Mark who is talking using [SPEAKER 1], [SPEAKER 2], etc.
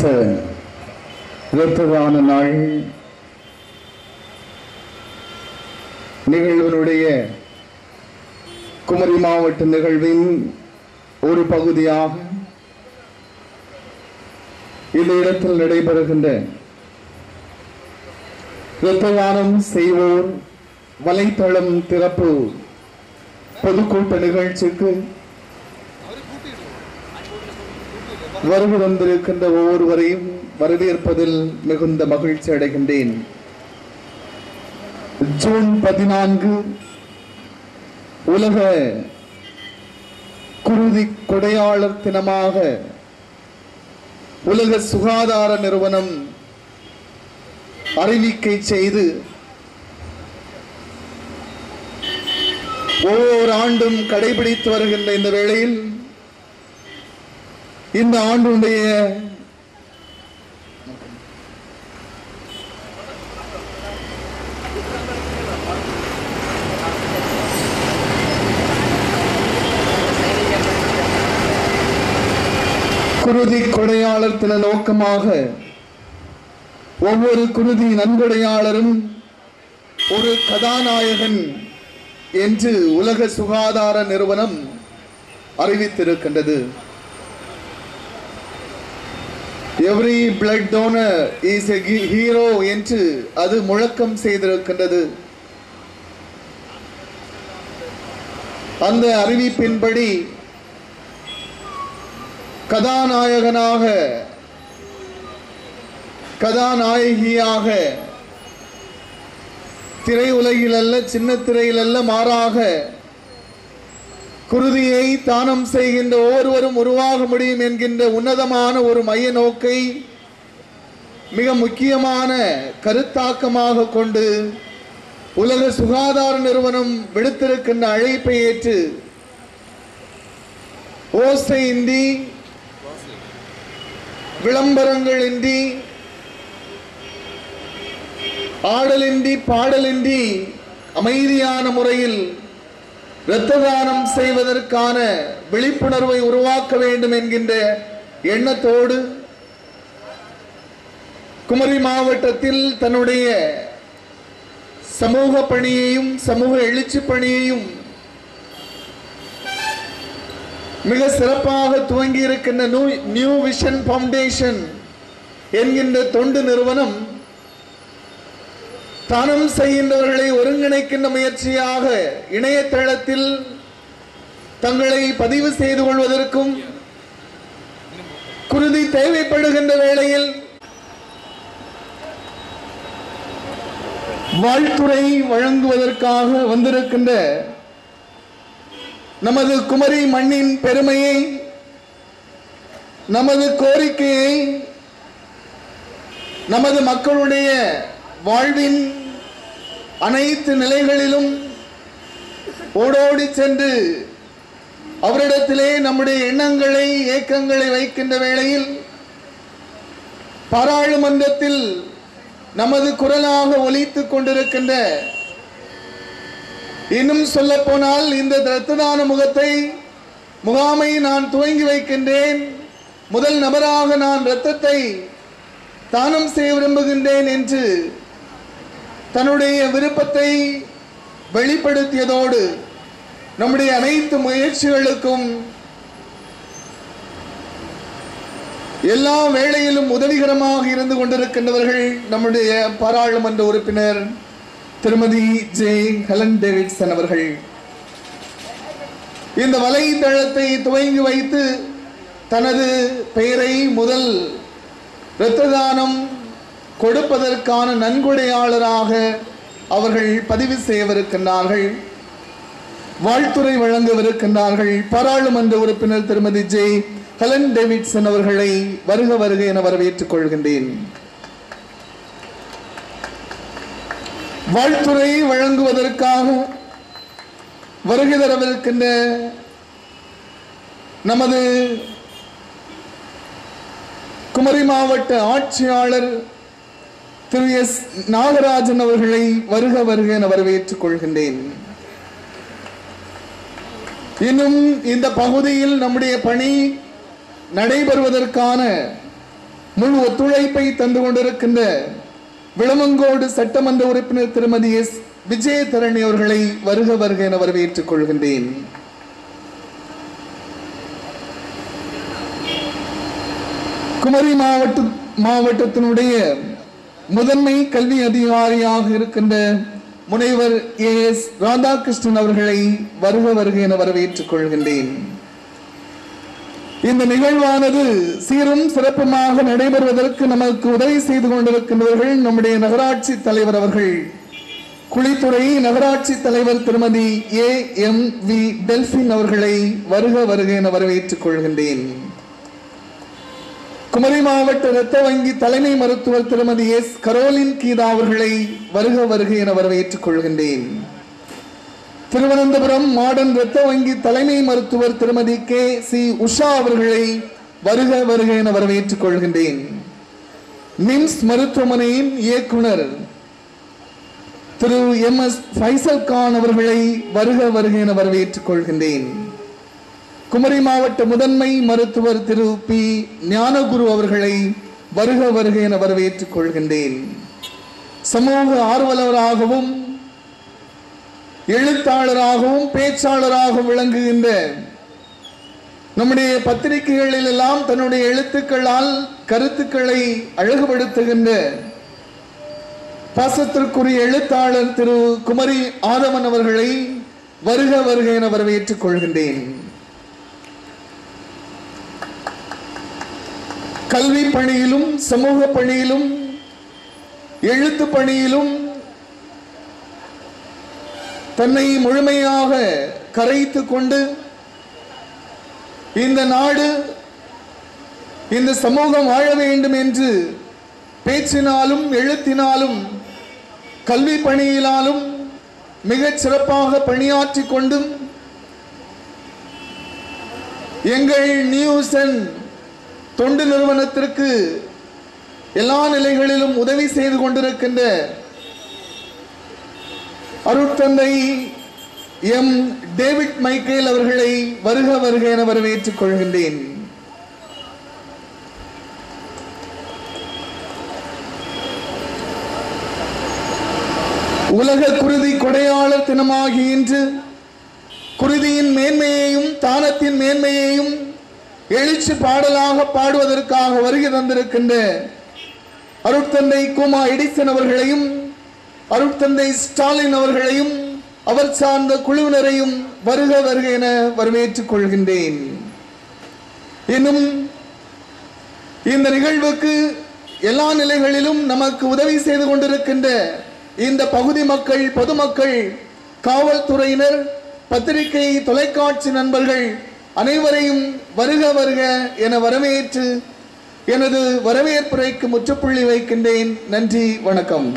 [SPEAKER 1] சர்வதேச இரத்ததான நாள் நிகழ்வினுடைய குமரி மாவட்ட நிகழ்வின் ஒரு பகுதியாக இந்த இடத்தில் நடைபெறுகின்ற இரத்ததானம் செய்வோர் வலைத்தளம் திறப்பு பொதுக்கூட்ட நிகழ்ச்சிக்கு வருகை தந்திருக்கின்ற ஒவ்வொருவரையும் வரவேற்பதில் மிகுந்த மகிழ்ச்சி அடைகின்றேன். ஜூன் 14 உலக குருதி கொடையாளர் தினமாக உலக சுகாதார நிறுவனம் அறிவிக்கை செய்து ஒவ்வொரு ஆண்டும் கடைபிடித்து வருகின்ற இந்த வேளையில் இந்த ஆண்டுடைய குருதி கொடையாளர் தின நோக்கமாக ஒவ்வொரு குருதி நன்கொடையாளரும் ஒரு கதாநாயகன் என்று உலக சுகாதார நிறுவனம் அறிவித்திருக்கின்றது. Every blood donor is a hero என்று அது முழக்கம் செய்திருக்கின்றது. அந்த அறிவிப்பின்படி கதாநாயகனாக கதாநாயகியாக திரையுலகில் அல்ல, சின்ன திரையில் அல்ல, மாறாக குருதியை தானம் செய்கின்ற ஒவ்வொருவரும் உருவாக முடியும் என்கின்ற உன்னதமான ஒரு மைய நோக்கை மிக முக்கியமான கருத்தாக்கமாக கொண்டு உலக சுகாதார நிறுவனம் விடுத்திருக்கின்ற அழைப்பை ஏற்று ஓசையின்றி, விளம்பரங்கள் இன்றி, ஆடலின்றி பாடலின்றி அமைதியான முறையில் இரத்த தானம் செய்வதற்கான விழிப்புணர்வை உருவாக்க வேண்டும் என்கின்ற எண்ணத்தோடு குமரி மாவட்டத்தில் தன்னுடைய சமூக பணியையும் சமூக எழுச்சி பணியையும் மிக சிறப்பாக துவங்கி இருக்கின்ற நியூ விஷன் ஃபவுண்டேஷன் என்கின்ற தொண்டு நிறுவனம் தானம் செய்கின்றவர்களை ஒருங்கிணைக்கின்ற முயற்சியாக இணையதளத்தில் தங்களை பதிவு செய்து கொள்வதற்கும், குருதி தேவைப்படுகின்ற வேளையில் வாழ்த்துரை வழங்குவதற்காக வந்திருக்கின்ற நமது குமரி மண்ணின் பெருமையை, நமது கோரிக்கையை, நமது மக்களுடைய வாழ்வின் அனைத்து நிலைகளிலும் ஓடோடி சென்று அவரிடத்திலே நம்முடைய எண்ணங்களை, ஏக்கங்களை வைக்கின்ற வேளையில் பாராளுமன்றத்தில் நமது குரலாக ஒலித்துக் கொண்டிருக்கின்ற, இன்னும் சொல்ல போனால் இந்த இரத்த தான முகாமை நான் துவங்கி வைக்கின்றேன். முதல் நபராக நான் இரத்தத்தை தானம் செய்ய விரும்புகின்றேன் என்று தன்னுடைய விருப்பத்தை வெளிப்படுத்தியதோடு நம்முடைய அனைத்து முயற்சிகளுக்கும் எல்லா வேளையிலும் உதவிகரமாக இருந்து கொண்டிருக்கின்றவர்கள் நம்முடைய பாராளுமன்ற உறுப்பினர் திருமதி ஜே. ஹெலன் டேவிட்சன் அவர்கள். இந்த வலைத்தளத்தை துவங்கி வைத்து தனது பெயரை முதல் இரத்த தானம் கொடுப்பதற்கான நன்கொடையாளராக அவர்கள் பதிவு செய்யவிருக்கின்றார்கள். வாழ்த்துரை வழங்கவிருக்கின்றார்கள். பாராளுமன்ற உறுப்பினர் திருமதி ஜே. ஹெலன் டேவிட்சன் அவர்களை வருக வருக என வரவேற்றுக் கொள்கின்றேன். வாழ்த்துரை வழங்குவதற்காக வருகை தரவிருக்கின்ற நமது குமரி மாவட்ட ஆட்சியாளர் திரு எஸ். நாகராஜன் அவர்களை வருக வருக என வரவேற்றுக் கொள்கின்றேன். இன்னும் இந்த பகுதியில் நம்முடைய பணி நடைபெறுவதற்கான முழு ஒத்துழைப்பை தந்து கொண்டிருக்கின்ற விளவங்கோடு சட்டமன்ற உறுப்பினர் திருமதி எஸ் விஜயதரணி அவர்களை வருக வருக என வரவேற்றுக் கொள்கின்றேன். குமரி மாவட்டத்தினுடைய முதன்மை கல்வி அதிகாரியாக இருக்கின்ற முனைவர் எஸ் ராதாகிருஷ்ணன் அவர்களை வருக வருக என வரவேற்றுக் கொள்கின்றேன். இந்த நிகழ்வானது சீரும் சிறப்புமாக நடைபெறுவதற்கு நமக்கு உதவி செய்து கொண்டிருக்கின்றவர்கள் நம்முடைய நகராட்சி தலைவர் அவர்கள். குளித்துறை நகராட்சி தலைவர் திருமதி AMV டெல்பின் அவர்களை வருக வருக என வரவேற்றுக் கொள்கின்றேன். குமரி மாவட்ட இரத்த வங்கி தலைமை மருத்துவர் திருமதி எஸ் கரோலின் கீதா அவர்களை வருக வருக என வரவேற்றுக் கொள்கின்றேன். திருவனந்தபுரம் மாடர்ன் இரத்த வங்கி தலைமை மருத்துவர் திருமதி KC உஷா அவர்களை வருக வருக என வரவேற்றுக் கொள்கின்றேன். மிம்ஸ் மருத்துவமனையின் இயக்குனர் திரு MS ஃபைசல் கான் அவர்களை வருக வருக என வரவேற்றுக் கொள்கின்றேன். குமரி மாவட்ட முதன்மை மருத்துவர் திரு P ஞானகுரு அவர்களை வருக வருக என வரவேற்றுக் கொள்கின்றேன். சமூக ஆர்வலராகவும் எழுத்தாளராகவும் பேச்சாளராகவும் விளங்குகின்ற நம்முடைய பத்திரிகைகளில் எல்லாம் தன்னுடைய எழுத்துக்களால் கருத்துக்களை அழகுபடுத்துகின்ற பாசத்திற்குரிய எழுத்தாளர் திரு குமரி ஆதவன் அவர்களை வருக வருக என வரவேற்றுக் கொள்கின்றேன். கல்வி பணியிலும் சமூக பணியிலும் எழுத்து பணியிலும் தன்னை முழுமையாக கரைத்துக் கொண்டு இந்த நாடு இந்த சமூகம் வாழ வேண்டும் என்று பேச்சினாலும் எழுத்தினாலும் கல்வி பணியினாலும் மிகச் சிறப்பாக பணியாற்றி கொண்டும் எங்கள் நியூஸ் அண்ட் தொண்டு நிறுவனத்திற்கு எல்லா நிலைகளிலும் உதவி செய்து கொண்டிருக்கின்ற அருட்தந்தை M டேவிட் மைக்கேல் அவர்களை வருக வருக என வரவேற்றுக் கொள்கின்றேன். உலக குருதி கொடையாளர் தினமாகி இன்று குருதியின் மேன்மையையும் தானத்தின் மேன்மையையும் எழுச்சி பாடலாக பாடுவதற்காக வருகை தந்திருக்கின்ற அருட்தந்தை குமா எடிசன் அவர்களையும் அருட்தந்தை ஸ்டாலின் அவர்களையும் அவர் சார்ந்த குழுவினரையும் வருக வருக என வரவேற்றுக் கொள்கின்றேன். இன்னும் இந்த நிகழ்வுக்கு எல்லா நிலைகளிலும் நமக்கு உதவி செய்து கொண்டிருக்கின்ற இந்த பகுதி மக்கள், பொதுமக்கள், காவல்துறையினர், பத்திரிகை தொலைக்காட்சி நண்பர்கள் அனைவரையும் வருக வருக என வரவேற்று எனது வரவேற்புரைக்கு முற்றுப்புள்ளி வைக்கின்றேன். நன்றி, வணக்கம்.